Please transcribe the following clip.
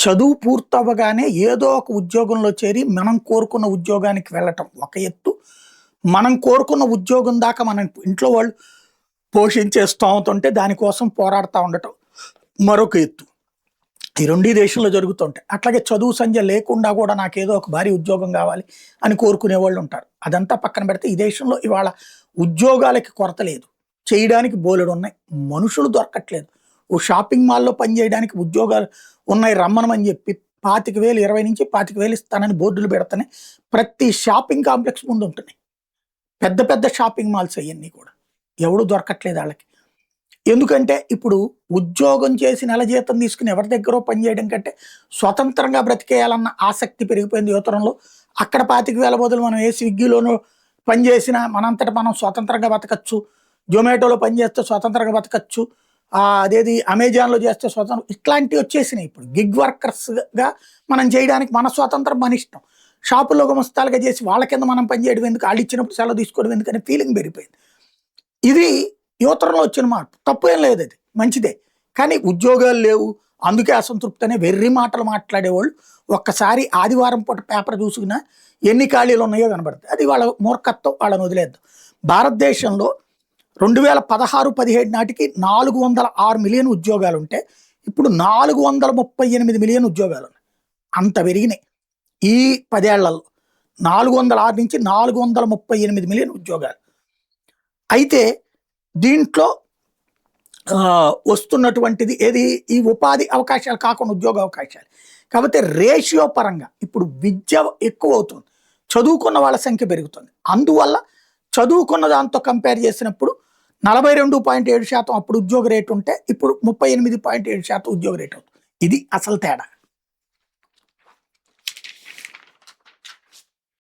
చదువు పూర్తవ్వగానే ఏదో ఒక ఉద్యోగంలో చేరి మనం కోరుకున్న ఉద్యోగానికి వెళ్ళటం ఒక ఎత్తు. మనం కోరుకున్న ఉద్యోగం దాకా మన ఇంట్లో వాళ్ళు పోషించే స్తోమత ఉంటే దానికోసం పోరాడుతూ ఉండటం మరొక ఎత్తు. ఈ రెండు ఈ దేశంలో జరుగుతుంటాయి. అట్లాగే చదువు సంధ్య లేకుండా కూడా నాకేదో ఒక భారీ ఉద్యోగం కావాలి అని కోరుకునే వాళ్ళు ఉంటారు. అదంతా పక్కన పెడితే ఈ దేశంలో ఇవాళ ఉద్యోగాలకి కొరత లేదు. చేయడానికి బోలెడు ఉన్నాయి. మనుషులు దొరకట్లేదు. ఓ షాపింగ్ మాల్‌లో పని చేయడానికి ఉద్యోగాలు ఉన్నాయి రమ్మనమని చెప్పి 25,000 20 నుంచి 25,000 ఇస్తానని బోర్డులు పెడతనే ప్రతి షాపింగ్ కాంప్లెక్స్ ముందు ఉంటున్నాయి. పెద్ద పెద్ద షాపింగ్ మాల్స్ అయన్నీ కూడా. ఎవడు దొరకట్లేదు ఆళ్ళకి. ఎందుకంటే ఇప్పుడు ఉద్యోగం చేసి నెల జీతం తీసుకుని ఎవరి దగ్గరో పని చేయడం కంటే స్వతంత్రంగా బ్రతికేయాలన్న ఆసక్తి పెరిగిపోయింది యువతరంలో. అక్కడ 25,000 బదులు మనం ఏ స్విగ్గీలోనో పని చేసినా మనంతట మనం స్వతంత్రంగా బతకచ్చు. జొమాటోలో పని చేస్తే స్వతంత్రంగా బతకచ్చు. అదేది అమెజాన్‌లో చేస్తే స్వతంత్రం ఇట్లాంటివి వచ్చేసినాయి ఇప్పుడు. గిగ్ వర్కర్స్‌గా మనం చేయడానికి మన స్వాతంత్రం మన ఇష్టం. షాపుల్లో గుమస్తాలుగా చేసి వాళ్ళ కింద మనం పని చేయడం ఎందుకు, ఆళ్ళు ఇచ్చినప్పుడు సెలవు తీసుకోవడం ఎందుకనే ఫీలింగ్ పెరిగిపోయింది. ఇది యువతరంలో వచ్చిన మార్పు. తప్పేం లేదు, అది మంచిదే. కానీ ఉద్యోగాలు లేవు, అందుకే అసంతృప్తి అనే వెర్రి మాటలు మాట్లాడేవాళ్ళు ఒక్కసారి ఆదివారం పూట పేపర్ చూసుకున్నా ఎన్ని ఖాళీలు ఉన్నాయో కనబడుతుంది. అది వాళ్ళ మూర్ఖత్వం, వాళ్ళని వదిలేద్దాం. భారతదేశంలో 2016-17 నాటికి 406 మిలియన్ ఉద్యోగాలు ఉంటే ఇప్పుడు 438 మిలియన్ ఉద్యోగాలు ఉన్నాయి. అంత పెరిగినాయి ఈ 10 ఏళ్లలో. 406 నుంచి 438 మిలియన్ ఉద్యోగాలు. అయితే దీంట్లో వస్తున్నటువంటిది ఏది, ఈ ఉపాధి అవకాశాలు కాకుండా ఉద్యోగ అవకాశాలు. కాకపోతే రేషియో పరంగా ఇప్పుడు విద్య ఎక్కువ అవుతుంది, చదువుకున్న వాళ్ళ సంఖ్య పెరుగుతుంది. అందువల్ల చదువుకున్న దాంతో కంపేర్ చేసినప్పుడు 42.7% అప్పుడు ఉద్యోగ రేటు ఉంటే ఇప్పుడు 38.7% ఉద్యోగ రేటు అవుతుంది. ఇది అసలు తేడా.